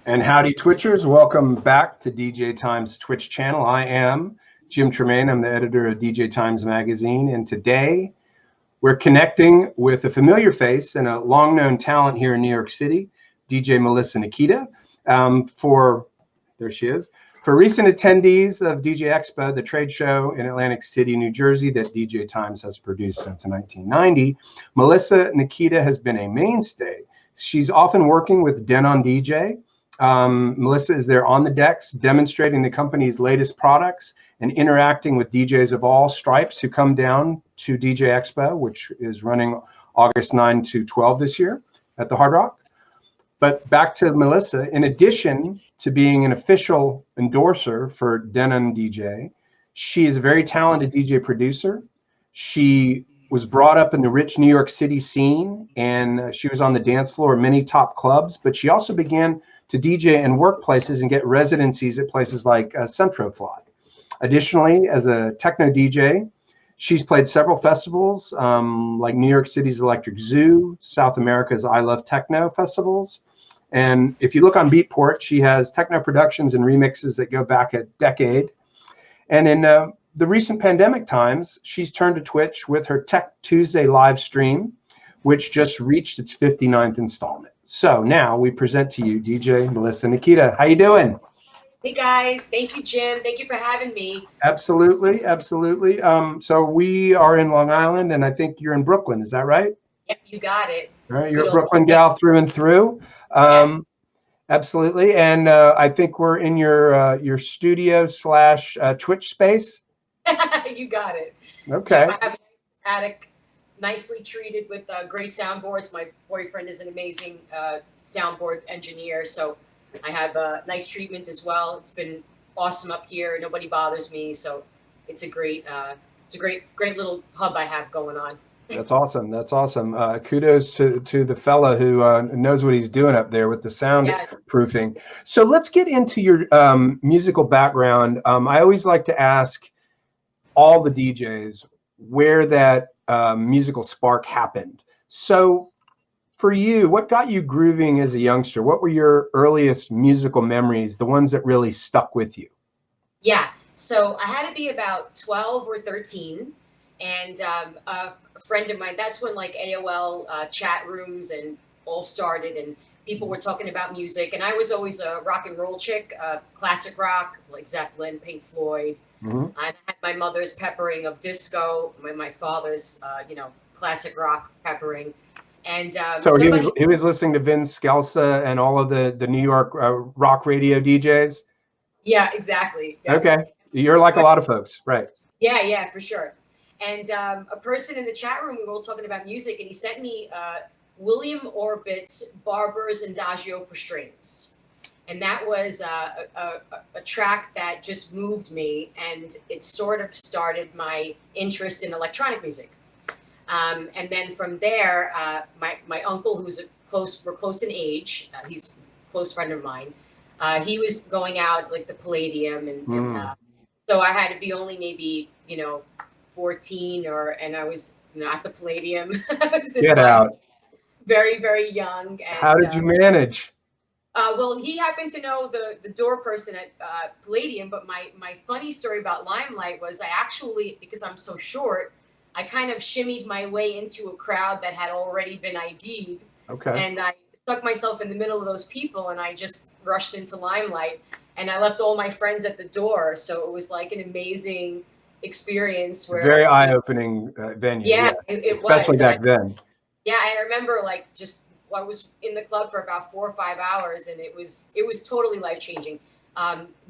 And howdy Twitchers, welcome back to DJ Times Twitch channel. I am Jim Tremaine, I'm the editor of DJ Times Magazine, and today we're connecting with a familiar face and a long-known talent here in New York City, DJ Melissa Nikita, there she is, for recent attendees of DJ Expo, the trade show in Atlantic City, New Jersey that DJ Times has produced since 1990. Melissa Nikita has been a mainstay. She's often working with Denon DJ. Melissa is there on the decks, demonstrating the company's latest products and interacting with DJs of all stripes who come down to DJ Expo, which is running August 9 to 12 this year at the Hard Rock. But back to Melissa, in addition to being an official endorser for Denon DJ, she is a very talented DJ producer. She was brought up in the rich New York City scene, and she was on the dance floor of many top clubs, but she also began to DJ in workplaces and get residencies at places like Centrofly. Additionally, as a techno DJ, she's played several festivals like New York City's Electric Zoo, South America's I Love Techno festivals. And if you look on Beatport, she has techno productions and remixes that go back a decade. And in the recent pandemic times, she's turned to Twitch with her Tech Tuesday live stream, which just reached its 59th installment. So now we present to you DJ Melissa Nikita. How you doing? Hey guys, thank you, Jim. Thank you for having me. Absolutely, absolutely. So we are in Long Island, and I think you're in Brooklyn. Is that right? Yep, you got it. All right, you're a Brooklyn gal through and through. Yes. Absolutely, and I think we're in your studio / Twitch space. You got it. Okay. Yeah, I have a nice attic, nicely treated with great soundboards. My boyfriend is an amazing soundboard engineer, so I have a nice treatment as well. It's been awesome up here. Nobody bothers me, so it's a great little hub I have going on. That's awesome. That's awesome. Kudos to the fella who knows what he's doing up there with the soundproofing. Yeah. So let's get into your musical background. I always like to ask all the DJs where that musical spark happened. So for you, what got you grooving as a youngster? What were your earliest musical memories, the ones that really stuck with you? Yeah, so I had to be about 12 or 13. And a friend of mine, that's when like AOL chat rooms and all started, and people were talking about music. And I was always a rock and roll chick, classic rock, like Zeppelin, Pink Floyd. Mm-hmm. I had my mother's peppering of disco, my father's, classic rock peppering. And so he was listening to Vince Scelsa and all of the New York rock radio DJs? Yeah, exactly. Yeah. Okay. You're like a lot of folks, right? Yeah, for sure. And a person in the chat room, we were all talking about music, and he sent me William Orbit's Barber's Adagio for Strings. And that was a track that just moved me, and it sort of started my interest in electronic music. And then from there, my uncle, we're close in age, he's a close friend of mine, he was going out like the Palladium, and so I had to be only maybe, 14 and I was at the Palladium. Get out. Very, very young. And, how did you manage? Well, he happened to know the door person at Palladium, but my funny story about Limelight was I actually, because I'm so short, I kind of shimmied my way into a crowd that had already been ID'd. Okay. And I stuck myself in the middle of those people, and I just rushed into Limelight, and I left all my friends at the door. So it was like an amazing experience where very eye-opening venue. Yeah, it especially was. back then. Yeah, I remember I was in the club for about 4 or 5 hours, and it was totally life-changing.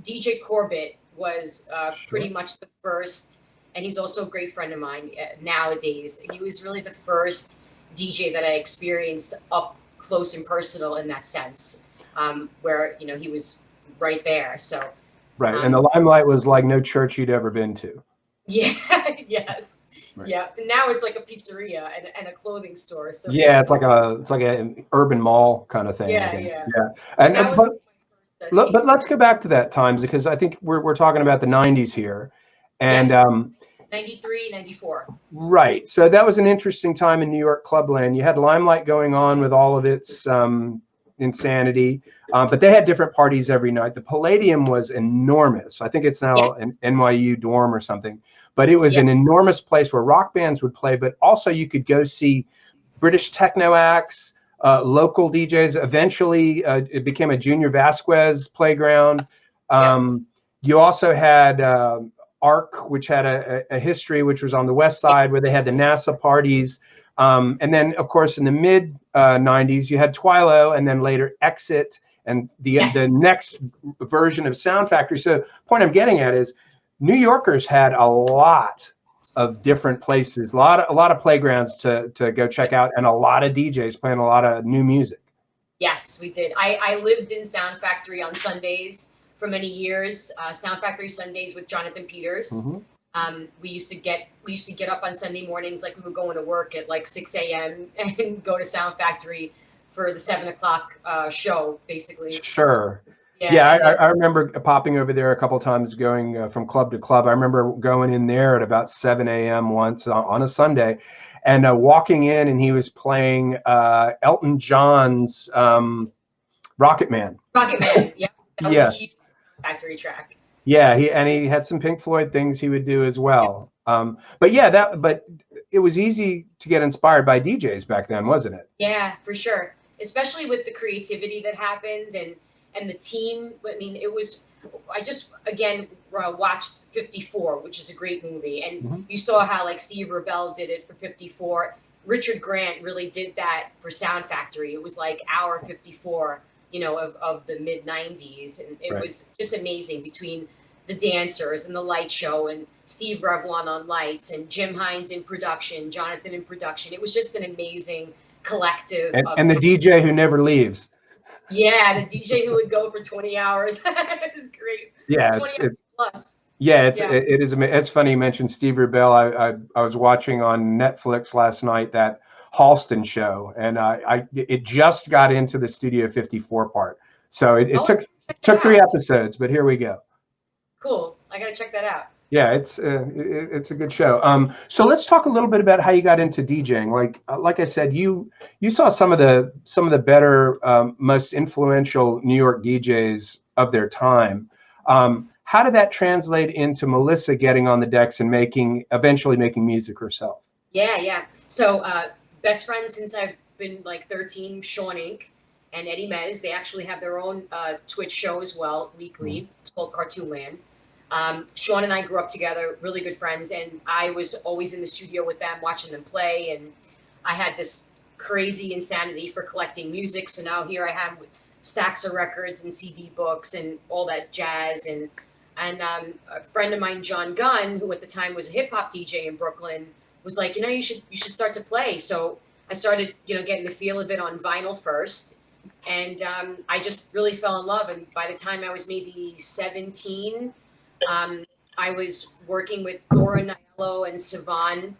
DJ Corbett was pretty much the first, and he's also a great friend of mine nowadays. He was really the first DJ that I experienced up close and personal in that sense, where he was right there. So right, and the Limelight was like no church you'd ever been to. Yeah. Yes. Right. Yeah. And now it's like a pizzeria and a clothing store. So yeah, it's like an urban mall kind of thing. Yeah. And but let's go back to that times, because I think we're talking about the 90s here, and yes. 93, 94. Right. So that was an interesting time in New York clubland. You had Limelight going on with all of its insanity. But they had different parties every night. The Palladium was enormous. I think it's now Yes. an NYU dorm or something. But it was Yeah. an enormous place where rock bands would play, but also you could go see British techno acts, local DJs. Eventually, it became a Junior Vasquez playground. You also had ARC, which had a history, which was on the west side, where they had the NASA parties. And then, of course, in the mid 90s, you had Twilo, and then later Exit, and the next version of Sound Factory. So, the point I'm getting at is, New Yorkers had a lot of different places, a lot of playgrounds to go check out, and a lot of DJs playing a lot of new music. Yes, we did. I lived in Sound Factory on Sundays for many years. Sound Factory Sundays with Jonathan Peters. We used to get up on Sunday mornings, like we were going to work at like 6 a.m. and go to Sound Factory for the 7 o'clock show, basically. Sure. Yeah, I remember popping over there a couple times, going from club to club. I remember going in there at about 7 a.m. once on a Sunday, and walking in, and he was playing Elton John's Rocket Man. Rocket Man, yeah. That was a huge Factory track. Yeah, he had some Pink Floyd things he would do as well. But yeah, but it was easy to get inspired by DJs back then, wasn't it? Yeah, for sure. Especially with the creativity that happened and the team. I mean, I just, again, watched 54, which is a great movie. And you saw how, like, Steve Rebell did it for 54. Richard Grant really did that for Sound Factory. It was like our 54, of the mid 90s. And it was just amazing, between the dancers and the light show, and Steve Revlon on lights, and Jim Hines in production, Jonathan in production. It was just an amazing collective. And the DJ who never leaves. Yeah, the DJ who would go for 20 hours. It was great. Yeah, 20 hours plus. Yeah, it is. It's funny you mentioned Steve Rebell. I was watching on Netflix last night that Halston show, and it just got into the Studio 54 part. So it took 3 episodes, but here we go. Cool. I gotta check that out. Yeah, it's a good show. So let's talk a little bit about how you got into DJing. Like I said, you saw some of the better, most influential New York DJs of their time. How did that translate into Melissa getting on the decks and eventually making music herself? Yeah. So best friends since I've been like 13, Sean Inc. and Eddie Mez. They actually have their own Twitch show as well, weekly. It's called Cartoon Land. Sean and I grew up together, really good friends, and I was always in the studio with them, watching them play. And I had this crazy insanity for collecting music. So now here I am with stacks of records and CD books and all that jazz. And a friend of mine, John Gunn, who at the time was a hip hop DJ in Brooklyn, was like, you should start to play. So I started, getting the feel of it on vinyl first. And I just really fell in love. And by the time I was maybe 17, I was working with Thora Niello and Savan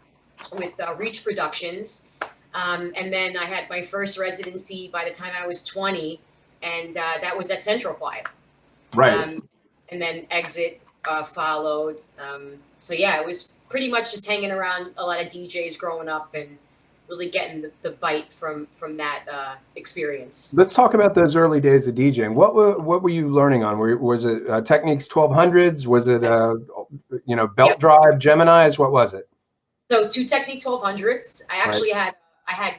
with Reach Productions. And then I had my first residency by the time I was 20, and that was at Central Fly. Right. And then Exit followed. So yeah, it was pretty much just hanging around a lot of DJs growing up and really getting the bite from that experience. Let's talk about those early days of DJing. What were you learning on? Was it Technics 1200s? Was it belt drive Geminis? What was it? So 2 Technic 1200s. I actually had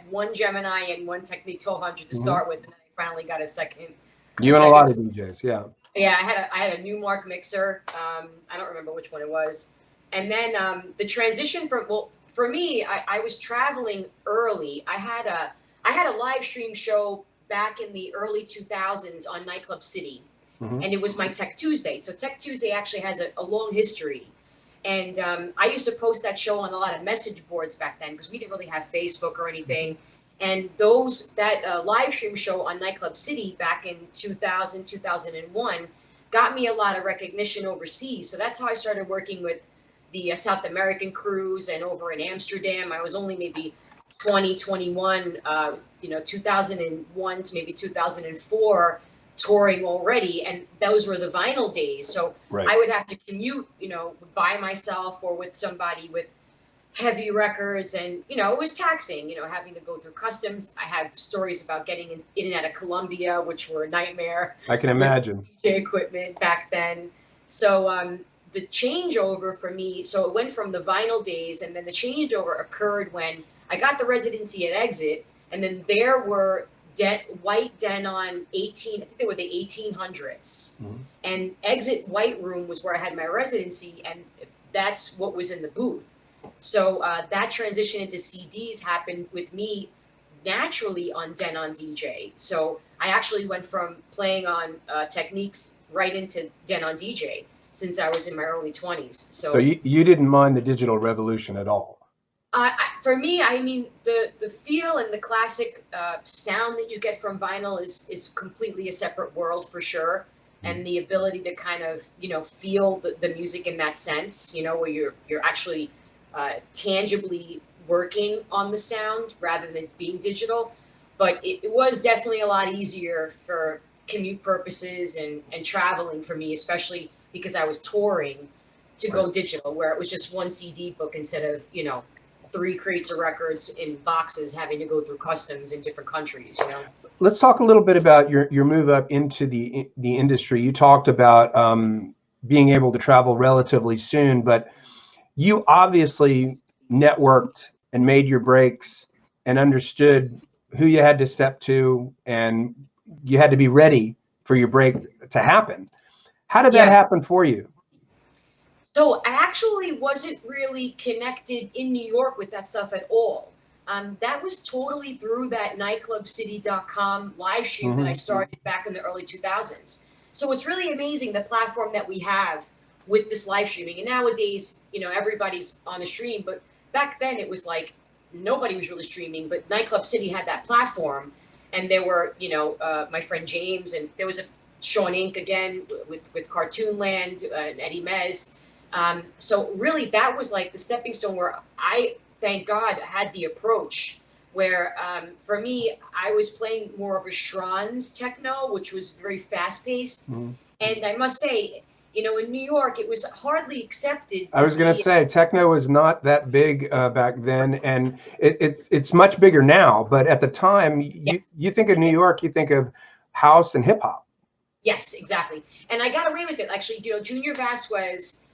one Gemini and one Technic 1200 to start with, and then I finally got a second. You and a lot of DJs, yeah. Yeah, I had a Newmark mixer. I don't remember which one it was. And then the transition for me, I was traveling early. I had a live stream show back in the early 2000s on Nightclub City, and it was my Tech Tuesday. So Tech Tuesday actually has a long history, and I used to post that show on a lot of message boards back then because we didn't really have Facebook or anything. And that live stream show on Nightclub City back in 2000, 2001 got me a lot of recognition overseas. So that's how I started working with the South American crews, and over in Amsterdam. I was only maybe 20, 21, 2001 to maybe 2004 touring already. And those were the vinyl days. So I would have to commute, by myself or with somebody with heavy records, and it was taxing, having to go through customs. I have stories about getting in and out of Colombia, which were a nightmare I can with imagine. DJ equipment back then. So the changeover for me, so it went from the vinyl days, and then the changeover occurred when I got the residency at Exit, and then there were white Denon 18, I think they were the 1800s. Mhm. And Exit White Room was where I had my residency, and that's what was in the booth. So that transition into CDs happened with me naturally on Denon DJ. So I actually went from playing on Techniques right into Denon DJ since I was in my early 20s. So you didn't mind the digital revolution at all? For me, I mean, the feel and the classic sound that you get from vinyl is completely a separate world for sure. And the ability to kind of, feel the music in that sense, where you're actually tangibly working on the sound rather than being digital. But it was definitely a lot easier for commute purposes and traveling for me, especially because I was touring, to go digital, where it was just one CD book instead of, 3 crates of records in boxes having to go through customs in different countries. Let's talk a little bit about your move up into the industry. You talked about being able to travel relatively soon, but you obviously networked and made your breaks and understood who you had to step to, and you had to be ready for your break to happen. How did that happen for you? So I actually wasn't really connected in New York with that stuff at all. That was totally through that nightclubcity.com live stream that I started back in the early 2000s. So it's really amazing the platform that we have with this live streaming. And nowadays, everybody's on a stream, but back then it was like nobody was really streaming, but Nightclub City had that platform. And there were, my friend James, and there was a Sean Inc. again with Cartoon Land and Eddie Mez. So really that was like the stepping stone where I, thank God, had the approach where for me, I was playing more of a Schranz techno, which was very fast paced. And I must say, in New York, it was hardly accepted. I was going to say techno was not that big back then, and it's much bigger now. But at the time, you think of New York, you think of house and hip hop. Yes, exactly. And I got away with it. Actually, Junior Vasquez,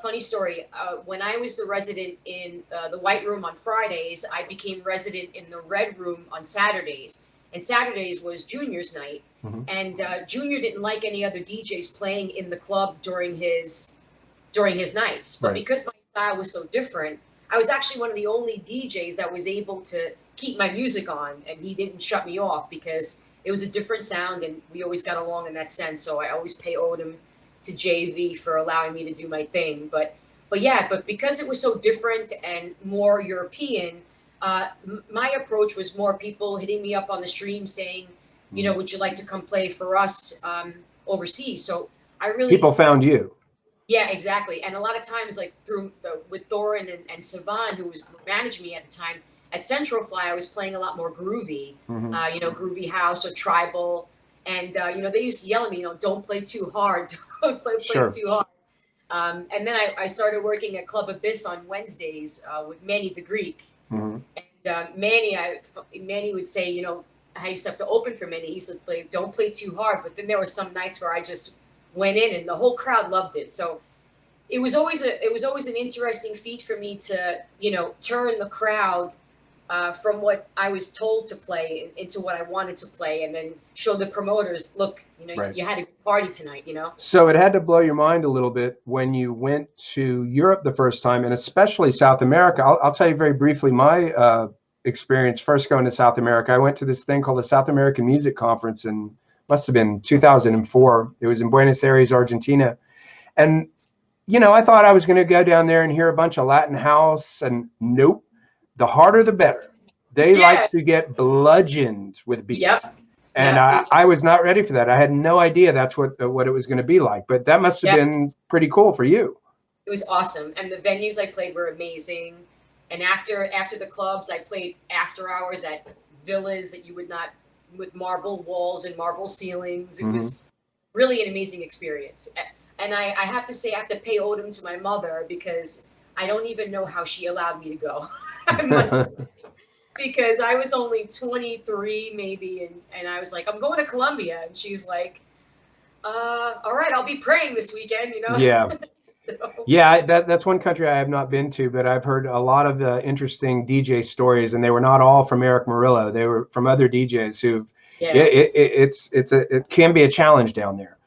funny story. When I was the resident in the White Room on Fridays, I became resident in the Red Room on Saturdays. And Saturdays was Junior's night. And Junior didn't like any other DJs playing in the club during his nights. But because my style was so different, I was actually one of the only DJs that was able to keep my music on, and he didn't shut me off because it was a different sound, and we always got along in that sense. So I always pay Odom to JV for allowing me to do my thing. But because it was so different and more European, my approach was more people hitting me up on the stream saying, would you like to come play for us overseas? So I really people found you. Yeah, exactly. And a lot of times, like with Thorin and Savan, who managed me at the time at Central Fly, I was playing a lot more groovy, groovy house or tribal. And, they used to yell at me, don't play too hard, don't play too hard. And then I started working at Club Abyss on Wednesdays with Manny the Greek. And Manny would say, I used to have to open for Manny. He used to play, don't play too hard. But then there were some nights where I just went in and the whole crowd loved it. So it was always an interesting feat for me to, turn the crowd from what I was told to play into what I wanted to play, and then show the promoters, look, you had a good party tonight, So it had to blow your mind a little bit when you went to Europe the first time, and especially South America. I'll tell you very briefly my experience first going to South America. I went to this thing called the South American Music Conference in, must have been 2004. It was in Buenos Aires, Argentina. And, I thought I was going to go down there and hear a bunch of Latin house, and nope. The harder, the better. They like to get bludgeoned with beats. And I was not ready for that. I had no idea that's what it was going to be like. But that must have been pretty cool for you. It was awesome. And the venues I played were amazing. And after the clubs, I played after hours at villas that you would not, with marble walls and marble ceilings. It was really an amazing experience. And I have to say, I have to pay Odom to my mother, because I don't even know how she allowed me to go. I must, because I was only 23 maybe, and I was like, I'm going to Colombia, and she's like, all right, I'll be praying this weekend, you know. Yeah. So, Yeah, that's one country I have not been to, but I've heard a lot of interesting DJ stories, and they were not all from Eric Murillo. They were from other DJs who've. yeah. It can be a challenge down there.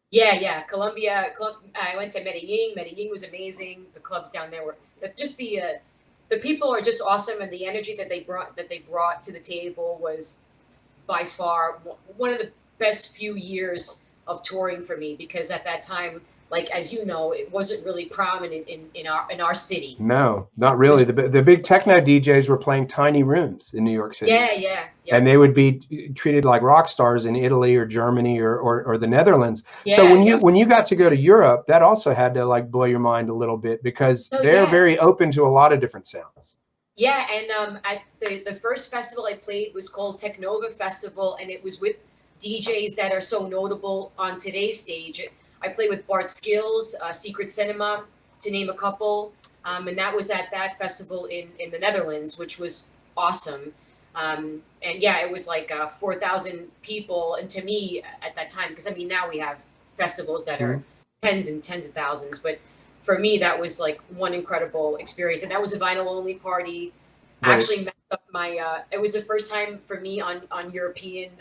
Yeah. Colombia. I went to Medellin. Medellin was amazing. The clubs down there were just the people are just awesome, and the energy that they brought to the table was by far one of the best few years of touring for me, because at that time, like as you know, it wasn't really prominent in our city. No, not It really. was The big techno DJs were playing tiny rooms in New York City, yeah, and yep, they would be treated like rock stars in Italy or Germany or the Netherlands. So yeah, yep. when you got to go to Europe, that also had to like blow your mind a little bit because So they're yeah, very open to a lot of different sounds. yeah, and at the first festival I played was called Technova Festival, and it was with DJs that are so notable on today's stage. I played with Bart Skills, Secret Cinema, to name a couple, and that was at that festival in the Netherlands, which was awesome. And yeah, it was like 4,000 people, and to me at that time, because I mean now we have festivals that are Mhm. tens and tens of thousands, but for me that was like one incredible experience, and that was a vinyl only party. I Right. actually messed up my it was the first time for me on European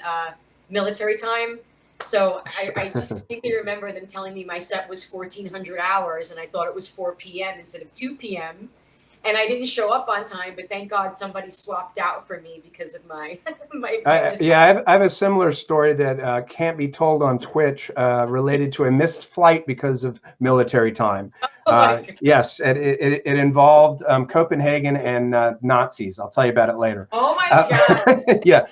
military time, so I distinctly remember them telling me my set was 1,400 hours, and I thought it was 4 p.m. instead of 2 p.m., and I didn't show up on time, but thank God somebody swapped out for me because of my my mishap. Yeah, I have a similar story that can't be told on Twitch related to a missed flight because of military time. Oh my God. Yes, it involved Copenhagen and Nazis. I'll tell you about it later. Oh my Uh, God. yeah,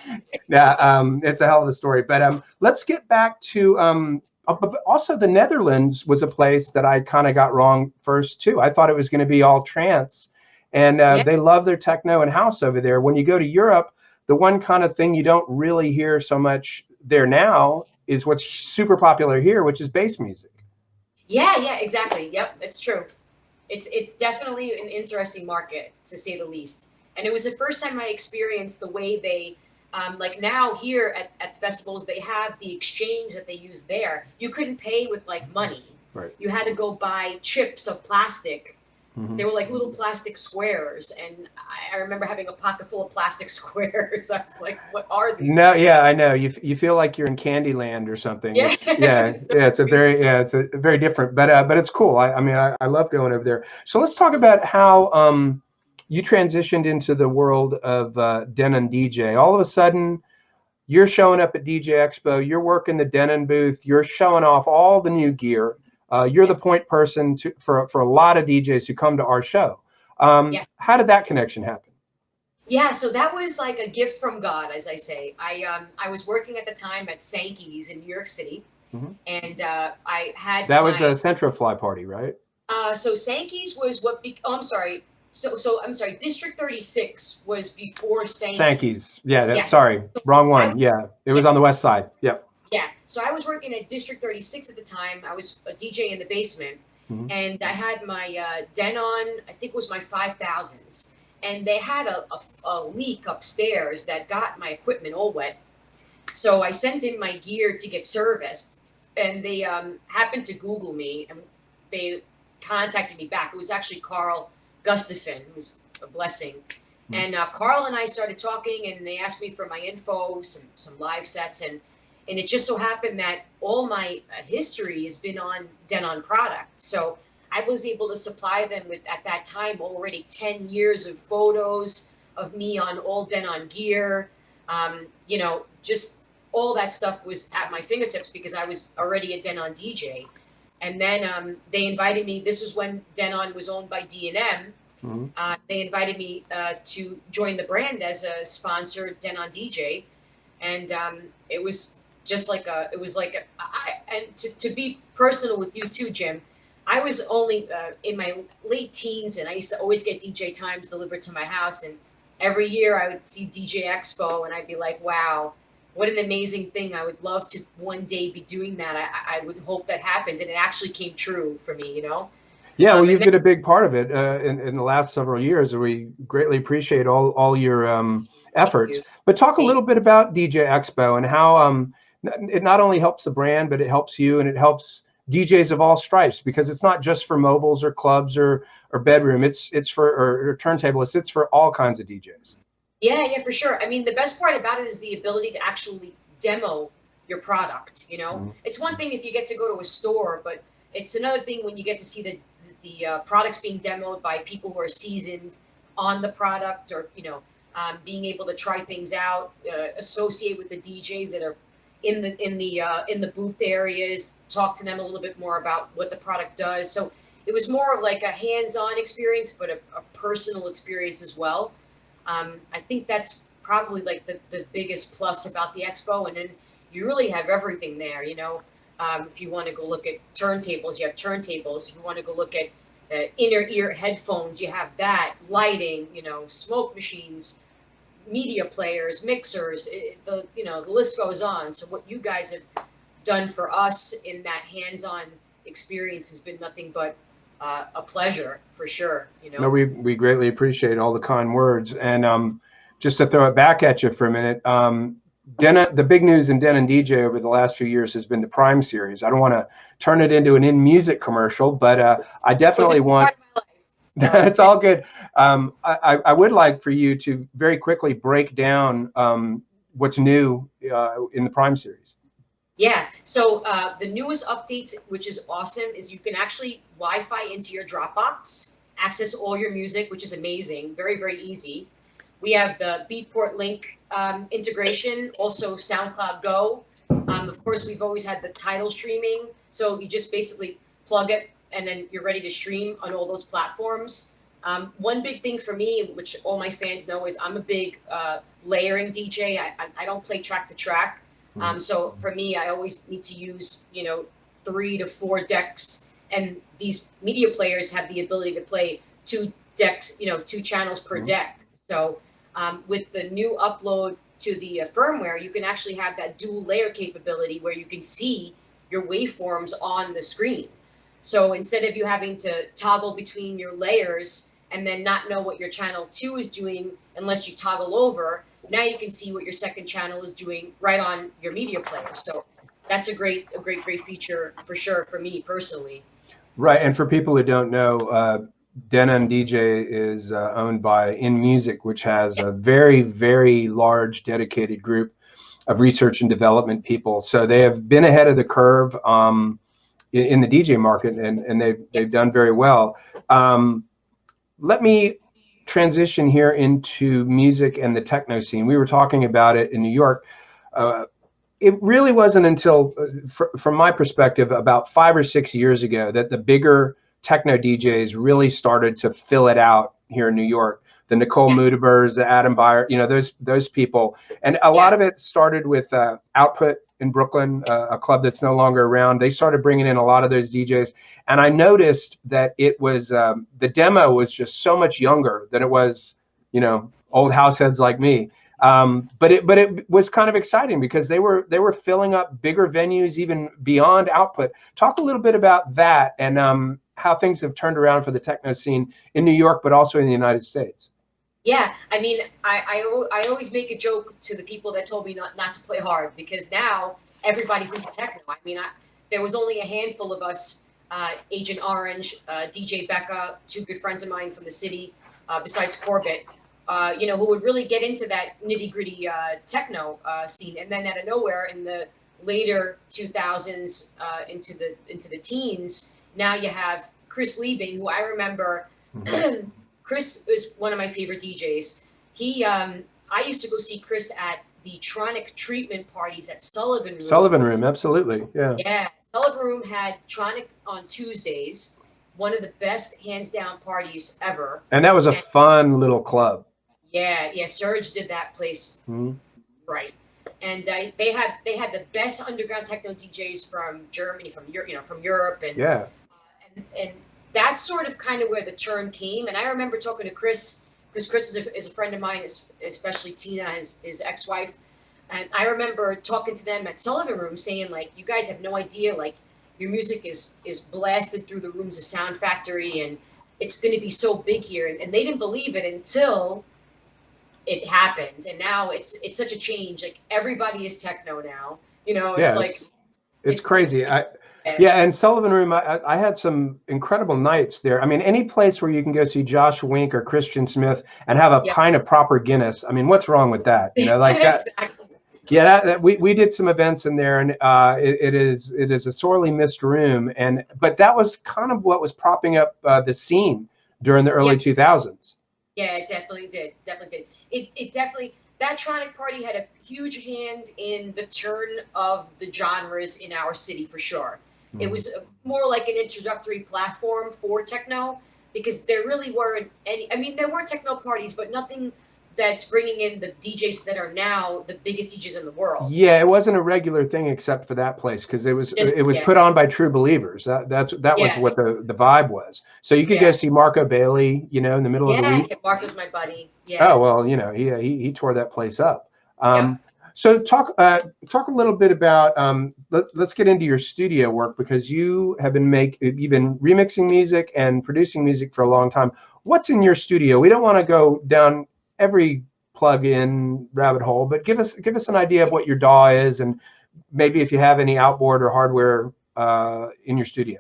yeah, it's a hell of a story. But let's get back to but also the Netherlands was a place that I kind of got wrong first too. I thought it was going to be all trance, and Yeah. they love their techno and house over there. When you go to Europe, the one kind of thing you don't really hear so much there now is what's super popular here, which is bass music. Yeah, exactly. Yep, it's true. It's definitely an interesting market, to say the least. And it was the first time I experienced the way they like now here at festivals they have the exchange that they use there. You couldn't pay with like money. Right. You had to go buy chips of plastic. Mm-hmm. They were like little plastic squares, and I remember having a pocket full of plastic squares. I was like, "What are these No, things?" yeah, I know. You feel like you're in Candyland or something. Yeah, It's yeah, so yeah. crazy. It's a very different, but it's cool. I mean, I love going over there. So let's talk about how you transitioned into the world of Denon DJ. All of a sudden, you're showing up at DJ Expo. You're working the Denon booth. You're showing off all the new gear. You're the Yes, point person for a lot of DJs who come to our show. yes. How did that connection happen? Yeah, so that was like a gift from God, as I say. I was working at the time at Sankey's in New York City, Mhm. and I had That was a my Centro Fly party, right? so Sankey's was oh, I'm sorry. So I'm sorry. District 36 was before Sankey's. Sankey's. Yeah, Yes. sorry, So wrong I one. Yeah, it was yeah on the so, west side. Yep. yeah. So I was working at District 36 at the time. I was a DJ in the basement, Mhm. and I had my Denon. I think it was my 5000s, and they had a leak upstairs that got my equipment all wet. So I sent in my gear to get serviced, and they happened to Google me, and they contacted me back. It was actually Carl Gustafson, who's a blessing. Mhm. And Carl and I started talking, and they asked me for my info, some live sets, and it just so happened that all my history has been on Denon product. So I was able to supply them with, at that time, already 10 years of photos of me on all Denon gear. Just all that stuff was at my fingertips because I was already a Denon DJ. And then they invited me. This was when Denon was owned by D&M. Mhm. They invited me to join the brand as a sponsored Denon DJ, and it was just like it was like and to be personal with you too, Jim. I was only in my late teens, and I used to always get DJ times delivered to my house. And every year I would see DJ Expo, and I'd be like, wow, what an amazing thing. I would love to one day be doing that. I would hope that happens. And it actually came true for me, you know? Yeah, well, And you've then been a big part of it in the last several years, and we greatly appreciate all your thank efforts. you. But talk a Thank little bit about DJ Expo and how it not only helps the brand, but it helps you and it helps DJs of all stripes, because it's not just for mobiles or clubs or bedroom. It's for or turntablists. It's for all kinds of DJs. Yeah, yeah, for sure. I mean, the best part about it is the ability to actually demo your product. You know, Mhm. it's one thing if you get to go to a store, but it's another thing when you get to see the products being demoed by people who are seasoned on the product, or being able to try things out, associate with the DJs that are in the booth areas, talk to them a little bit more about what the product does. So it was more of like a hands-on experience, but a personal experience as well. I think that's probably like the biggest plus about the expo. And then you really have everything there, if you want to go look at turntables, you have turntables. If you want to go look at inner ear headphones, you have that, lighting, smoke machines, media players, mixers, the list goes on. So what you guys have done for us in that hands-on experience has been nothing but a pleasure for sure, No, we greatly appreciate all the kind words. And just to throw it back at you for a minute, the big news in Den and DJ over the last few years has been the Prime series. I don't want to turn it into an in music commercial, but I Was a definitely big want. part of my life. It's all good. I would like for you to very quickly break down what's new in the Prime series. Yeah. So the newest updates, which is awesome, is you can actually Wi-Fi into your Dropbox, access all your music, which is amazing. Very, very easy. We have the Beatport Link integration, also SoundCloud Go. Of course, we've always had the title streaming. So you just basically plug it and then you're ready to stream on all those platforms. One big thing for me, which all my fans know, is I'm a big layering DJ. I don't play track to track. So for me, I always need to use, 3 to 4 decks. And these media players have the ability to play 2 decks, 2 channels per deck. So with the new upload to the firmware, you can actually have that dual layer capability where you can see your waveforms on the screen. So instead of you having to toggle between your layers and then not know what your channel 2 is doing unless you toggle over, now you can see what your second channel is doing right on your media player. So that's a great feature for sure for me personally. Right, and for people who don't know, Dena and DJ is owned by In Music, which has a Yes. very, very large dedicated group of research and development people. So they have been ahead of the curve in the DJ market, and they've done very well. Let me transition here into music and the techno scene. We were talking about it in New York. It really wasn't until, from my perspective, about 5 or 6 years ago that the bigger techno DJs really started to fill it out here in New York. The Nicole Yeah. Mudabers, the Adam Beyer, those people, and a lot Yeah. of it started with Output in Brooklyn, a club that's no longer around. They started bringing in a lot of those DJs, and I noticed that it was the demo was just so much younger than it was, old house heads like me. But it was kind of exciting because they were filling up bigger venues even beyond Output. Talk a little bit about that and how things have turned around for the techno scene in New York, but also in the United States. Yeah, I mean, I always make a joke to the people that told me not to play hard, because now everybody's into techno. I mean, there was only a handful of us, Agent Orange, DJ Becca, 2 good friends of mine from the city, besides Corbett, who would really get into that nitty gritty techno scene. And then out of nowhere, in the later 2000s, into the teens, now you have Chris Liebing, who I remember. Chris is one of my favorite DJs. I used to go see Chris at the Tronic treatment parties at Sullivan Room. Sullivan Room, absolutely, yeah. Yeah, Sullivan Room had Tronic on Tuesdays, one of the best hands down parties ever. And that was a And fun little club. yeah, Serge did that place right. And they had the best underground techno DJs from Germany, from Europe, and Yeah. and that's sort of kind of where the term came. And I remember talking to Chris, because Chris is a friend of mine, especially Tina, his ex-wife. And I remember talking to them at Sullivan Room saying, like, you guys have no idea, like, your music is blasted through the rooms of Sound Factory, and it's going to be so big here. And they didn't believe it until it happened, and now it's such a change. Like everybody is techno now. You know, it's Yeah, like it's it's crazy. yeah, Yeah, and Sullivan Room, I had some incredible nights there. I mean, any place where you can go see Josh Wink or Christian Smith and have a yeah. pint of proper Guinness. I mean, what's wrong with that? You know, like that. Exactly. Yeah, we did some events in there, and it is a sorely missed room, and but that was kind of what was propping up the scene during the Yeah. early 2000s. Yeah, it definitely did. Definitely did. It definitely that Tronic Party had a huge hand in the turn of the genres in our city for sure. It Mhm. was more like an introductory platform for techno because there really weren't any. I mean, there were techno parties, but nothing that's bringing in the DJs that are now the biggest DJs in the world. Yeah, it wasn't a regular thing except for that place because it was Just it was yeah, put on by true believers. That was yeah, what the vibe was. So you could go yeah, see Marco Bailey, in the middle of the yeah. week. Mark was my buddy. Oh Yeah, well, he tore that place up. yep. So talk a little bit about let's get into your studio work because you've been remixing music and producing music for a long time. What's in your studio? We don't want to go down every plug-in rabbit hole, but give us an idea of what your DAW is and maybe if you have any outboard or hardware in your studio.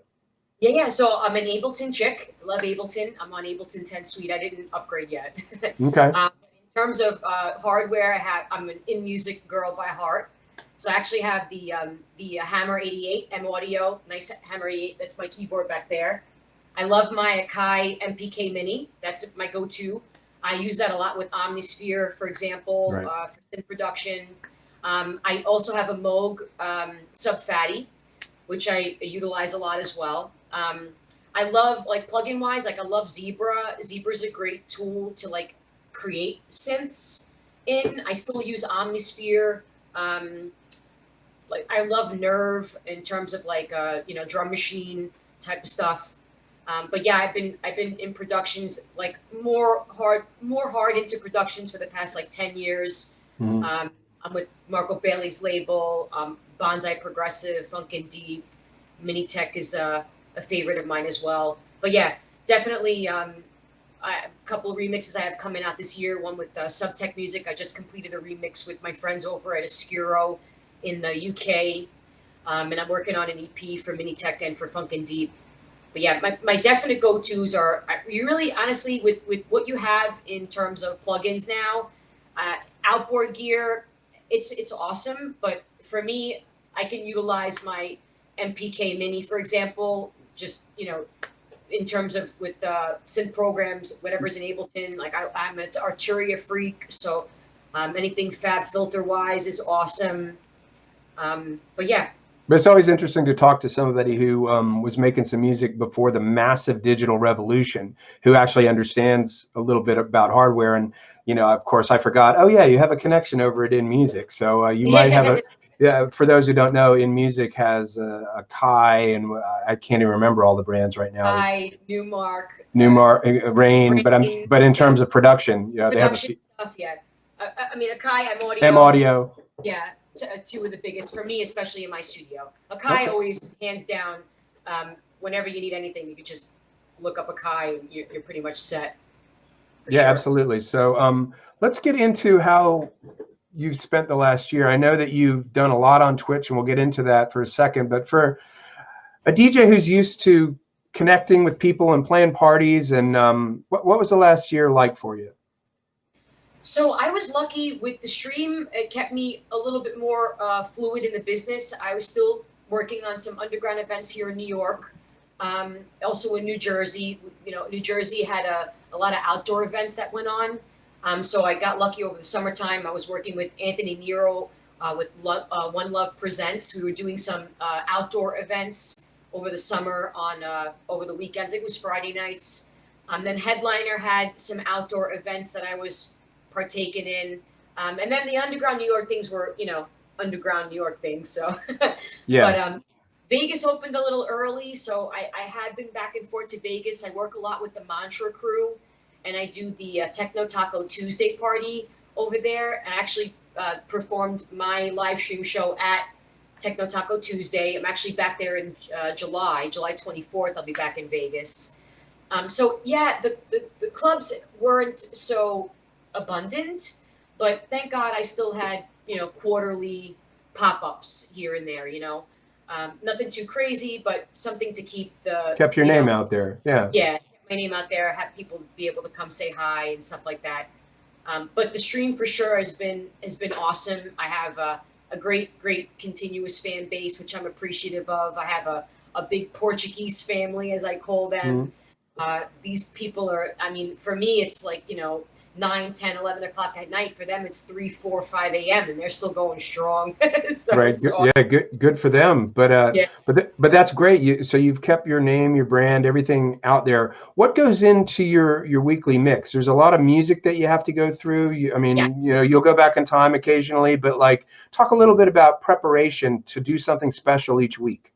Yeah, yeah. So I'm an Ableton chick. Love Ableton. I'm on Ableton 10 Suite. I didn't upgrade yet. Okay. In terms of hardware, I'm an in music girl by heart. So I actually have the Hammer 88 M Audio, nice Hammer 88. That's my keyboard back there. I love my Akai MPK Mini. That's my go-to. I use that a lot with Omnisphere, for example, Right. for synth production. I also have a Moog Sub Fatty, which I utilize a lot as well. I love like plugin wise, like I love Zebra. Zebra's a great tool to like create synths in. I still use Omnisphere. Um, like I love Nerve in terms of like drum machine type of stuff. But yeah, I've been in productions like more hard into productions for the past like 10 years. Mhm. I'm with Marco Bailey's label, Bonsai Progressive, Funk and Deep. Mini Tech is a favorite of mine as well. But yeah, definitely a couple of remixes I have coming out this year. One with Subtech Music. I just completed a remix with my friends over at Oscuro in the UK. And I'm working on an EP for Mini Tech and for Funk and Deep. But yeah, my definite go-tos are you really honestly with what you have in terms of plugins now, outboard gear, it's awesome. But for me, I can utilize my MPK Mini, for example, just in terms of with synth programs, whatever's in Ableton. Like I'm an Arturia freak, so anything Fab filter wise is awesome. But yeah, But it's always interesting to talk to somebody who was making some music before the massive digital revolution, who actually understands a little bit about hardware. And, of course, I forgot, oh, yeah, you have a connection over at In Music. So you might have yeah, for those who don't know, In Music has a Kai, and I can't even remember all the brands right now. Newmark, Newmark, Rain, Brain, but in yeah, terms of production, they have a production few, stuff. Yeah, I mean Akai, I'm M audio. Audio. Yeah, two of the biggest for me, especially in my studio. Akai Okay. always hands down. Whenever you need anything, you could just look up Akai, and you're pretty much set for Yeah, sure. absolutely. So let's get into how you've spent the last year. I know that you've done a lot on Twitch, and we'll get into that for a second. But for a DJ who's used to connecting with people and playing parties, and what was the last year like for you? So I was lucky with the stream. It kept me a little bit more fluid in the business. I was still working on some underground events here in New York, also in New Jersey. New Jersey had a lot of outdoor events that went on. So I got lucky over the summertime. I was working with Anthony Nero with One Love Presents. We were doing some outdoor events over the summer on over the weekends. It was Friday nights. Then Headliner had some outdoor events that I was partaken in. And then the underground New York things were, underground New York things. So, Yeah. but Vegas opened a little early. So I had been back and forth to Vegas. I work a lot with the Mantra crew and I do the Techno Taco Tuesday party over there. And I actually performed my live stream show at Techno Taco Tuesday. I'm actually back there in July 24th. I'll be back in Vegas. So yeah, the clubs weren't so abundant, but thank God I still had, quarterly pop-ups here and there, nothing too crazy, but something to keep the, Kept your name out there. Yeah. yeah, get my name out there, have people be able to come say hi and stuff like that. But the stream for sure has been awesome. I have a great continuous fan base, which I'm appreciative of. I have a big Portuguese family, as I call them. Mhm. These people are, I mean, for me, it's like, 9, 10, 11 o'clock at night. For them, it's 3, 4, 5 a.m. and they're still going strong. So Right. it's awesome. Yeah. Good for them. Yeah. But that's great. So you've kept your name, your brand, everything out there. What goes into your weekly mix? There's a lot of music that you have to go through. I mean, Yes. you'll go back in time occasionally, but like talk a little bit about preparation to do something special each week.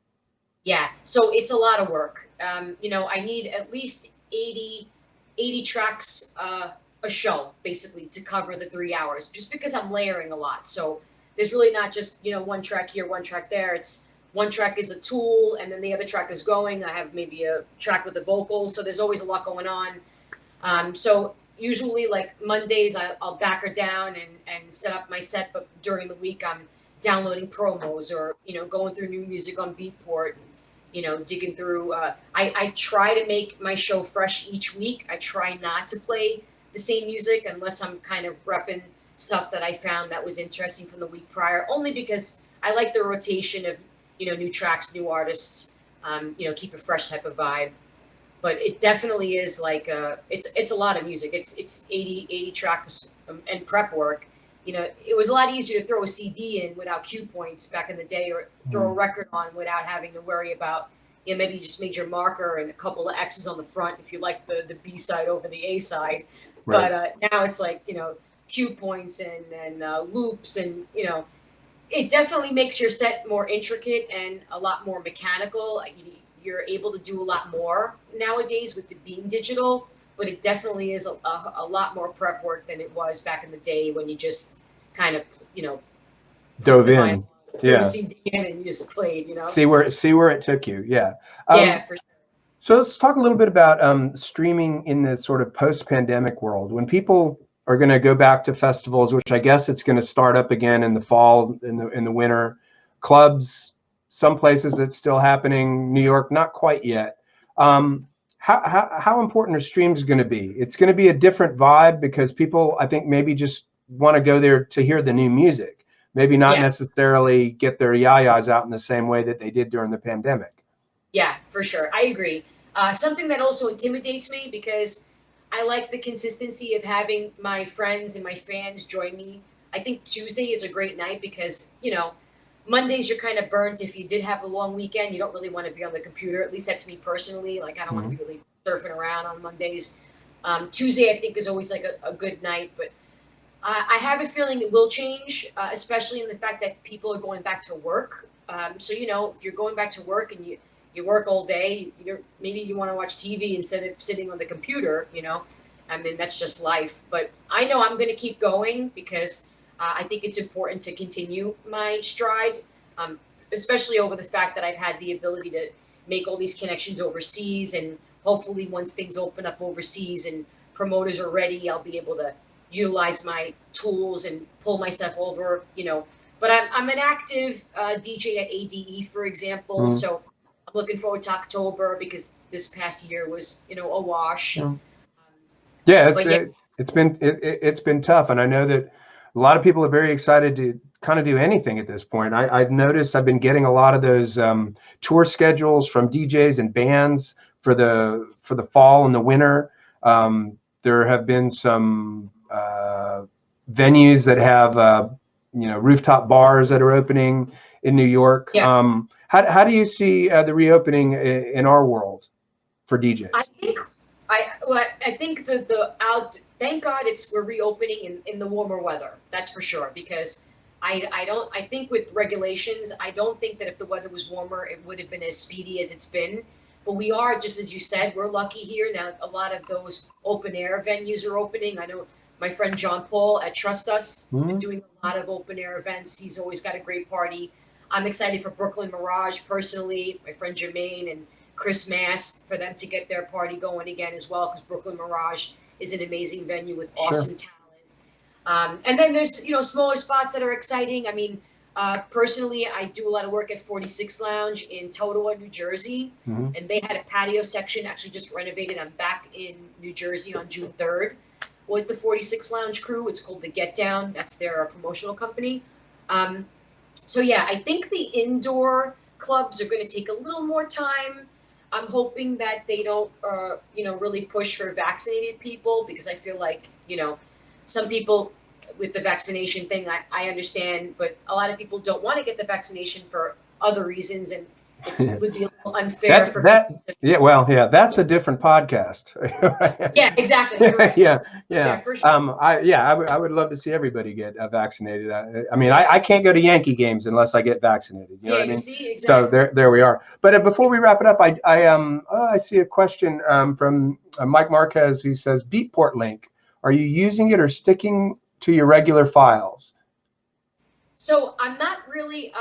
Yeah, so it's a lot of work. I need at least 80 tracks a show, basically, to cover the 3 hours, just because I'm layering a lot. So there's really not just, one track here, one track there. It's one track is a tool, and then the other track is going. I have maybe a track with the vocals, so there's always a lot going on. So usually, like Mondays, I'll back her down and set up my set, but during the week, I'm downloading promos or, going through new music on Beatport, digging through. I try to make my show fresh each week. I try not to play the same music unless I'm kind of repping stuff that I found that was interesting from the week prior, only because I like the rotation of, new tracks, new artists, keep a fresh type of vibe. But it definitely is like it's a lot of music. It's 80 tracks and prep work. It was a lot easier to throw a CD in without cue points back in the day, or throw a record on without having to worry about, maybe you just made your marker and a couple of X's on the front if you like the B side over the A side. Right. But now it's like, cue points and loops, and it definitely makes your set more intricate and a lot more mechanical. You're able to do a lot more nowadays with it being digital, but it definitely is a lot more prep work than it was back in the day when you just kind of, put Dove the vinyl, in. threw a Yeah. CD in, and you just played. See where it took you. Yeah. Yeah, for sure. So let's talk a little bit about streaming in the sort of post-pandemic world. When people are going to go back to festivals, which I guess it's going to start up again in the fall, in the winter, clubs, some places it's still happening. New York, not quite yet. How important are streams going to be? It's going to be a different vibe because people, I think, maybe just want to go there to hear the new music. Maybe not Yeah, necessarily get their yayas out in the same way that they did during the pandemic. yeah, for sure. I agree. Something that also intimidates me, because I like the consistency of having my friends and my fans join me. I think Tuesday is a great night because, Mondays you're kind of burnt. If you did have a long weekend, you don't really want to be on the computer. At least that's me personally. Like, I don't want to Mhm. be really surfing around on Mondays. Tuesday, I think, is always like a good night, but I have a feeling it will change, especially in the fact that people are going back to work. So, if you're going back to work and you work all day, maybe you want to watch TV instead of sitting on the computer. I mean, that's just life. But I know I'm going to keep going because I think it's important to continue my stride, especially over the fact that I've had the ability to make all these connections overseas. And hopefully, once things open up overseas and promoters are ready, I'll be able to utilize my tools and pull myself over. But I'm an active DJ at ADE, for example. Mhm. So I'm looking forward to October because this past year was, a wash. Yeah. Yeah, But yeah, it's been tough, and I know that a lot of people are very excited to kind of do anything at this point. I've noticed I've been getting a lot of those tour schedules from DJs and bands for the fall and the winter. There have been some venues that have rooftop bars that are opening in New York. yeah. How do you see the reopening in our world for I DJs? think I think the out. Thank God we're reopening in the warmer weather. That's for sure, because I think with regulations, I don't think that if the weather was warmer it would have been as speedy as it's been. But we are, just as you said, we're lucky here now. A lot of those open air venues are opening. I know my friend John Paul at Trust Us has been Mhm. doing a lot of open air events. He's always got a great party. I'm excited for Brooklyn Mirage personally, my friend Jermaine and Chris Mass, for them to get their party going again as well, because Brooklyn Mirage is an amazing venue with awesome talent. And then there's, smaller spots that are exciting. I mean, personally, I do a lot of work at 46 Lounge in Totowa, New Jersey, and they had a patio section actually just renovated. I'm back in New Jersey on June 3rd with the 46 Lounge crew. It's called the Get Down. That's their promotional company. So yeah, I think the indoor clubs are going to take a little more time. I'm hoping that they don't, really push for vaccinated people, because I feel like, some people with the vaccination thing, I understand, but a lot of people don't want to get the vaccination for other reasons, and it would be a little unfair for people to. Yeah, well, yeah, that's a different podcast. Yeah, exactly. You're right. Yeah. For sure. I would love to see everybody get vaccinated. I mean, I can't go to Yankee games unless I get vaccinated. You know what I mean? See, exactly. So there we are. But before we wrap it up, I see a question from Mike Marquez. He says, Beatport link. Are you using it or sticking to your regular files? So I'm not really.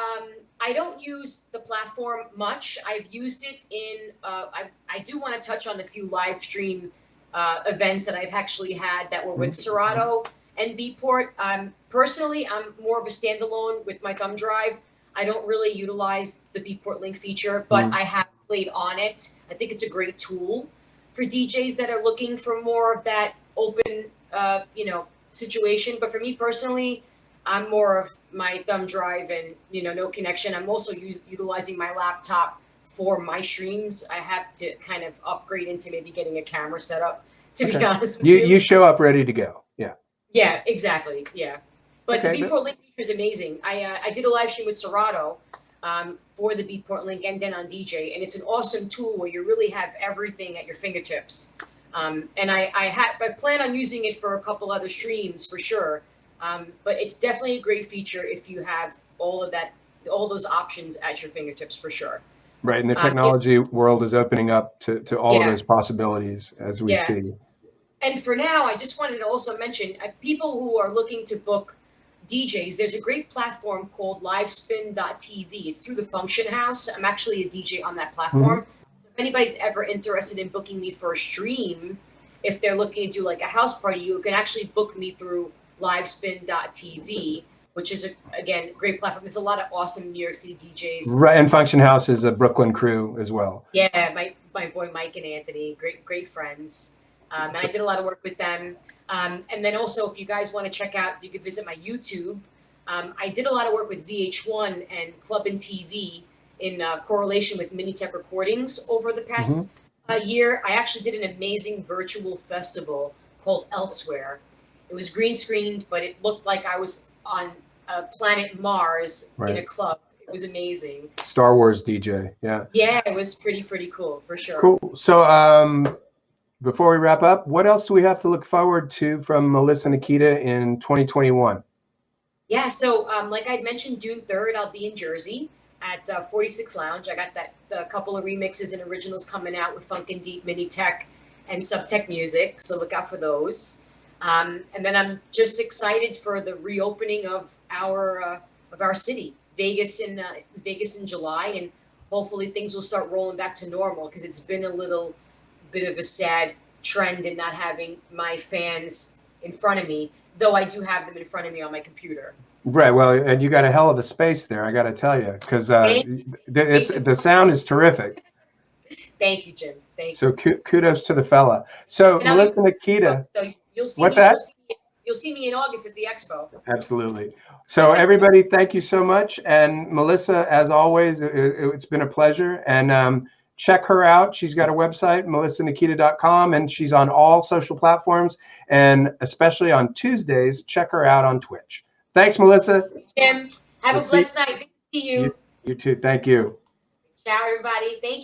I don't use the platform much. I've used it in. I do want to touch on a few live stream events that I've actually had that were with Serato and Beatport. Personally, I'm more of a standalone with my thumb drive. I don't really utilize the Beatport link feature, but I have played on it. I think it's a great tool for DJs that are looking for more of that open, situation. But for me personally, I'm more of my thumb drive and, no connection. I'm also utilizing my laptop for my streams. I have to kind of upgrade into maybe getting a camera set up, to be honest with you. You show up ready to go. Yeah. Yeah, exactly. Yeah. But the Beatport link feature is amazing. I did a live stream with Serato for the Beatport link and then on DJ, and it's an awesome tool where you really have everything at your fingertips. And I plan on using it for a couple other streams for sure. But it's definitely a great feature if you have all those options at your fingertips for sure. Right, and the technology world is opening up to all of those possibilities as we see. And for now, I just wanted to also mention people who are looking to book DJs. There's a great platform called livespin.tv. It's through the Function House. I'm actually a DJ on that platform. So if anybody's ever interested in booking me for a stream, if they're looking to do like a house party, you can actually book me through livespin.tv, which is again great platform. There's a lot of awesome New York City DJs. Right, and Function House is a Brooklyn crew as well. Yeah, my boy Mike and Anthony, great friends. And I did a lot of work with them. And then also, if you guys want to check out, you could visit my YouTube. I did a lot of work with VH1 and Club and TV in correlation with Minitech Recordings over the past year. I actually did an amazing virtual festival called Elsewhere. It was green screened, but it looked like I was on planet Mars in a club. It was amazing. Star Wars DJ, yeah. Yeah, it was pretty cool for sure. Cool. So before we wrap up, what else do we have to look forward to from Melissa Nikita in 2021? Yeah, so like I mentioned, June 3rd, I'll be in Jersey at 46 Lounge. I got a couple of remixes and originals coming out with Funk and Deep, Minitech, and Subtech Music, so look out for those. And then I'm just excited for the reopening of our city, Vegas in July, and hopefully things will start rolling back to normal, because it's been a little bit of a sad trend in not having my fans in front of me, though I do have them in front of me on my computer. Right. Well, and you got a hell of a space there, I got to tell you, because the sound is terrific. Thank you, Jim. Thank you. So kudos to the fella. So Melissa Nikita. So you'll see what's me, that? You'll see me in August at the expo. Absolutely. So everybody, thank you so much. And Melissa, as always, it's been a pleasure. And check her out. She's got a website, melissanikita.com, and she's on all social platforms. And especially on Tuesdays, check her out on Twitch. Thanks, Melissa. Jim, have a blessed night. Good to see you. You too. Thank you. Ciao, everybody. Thank you.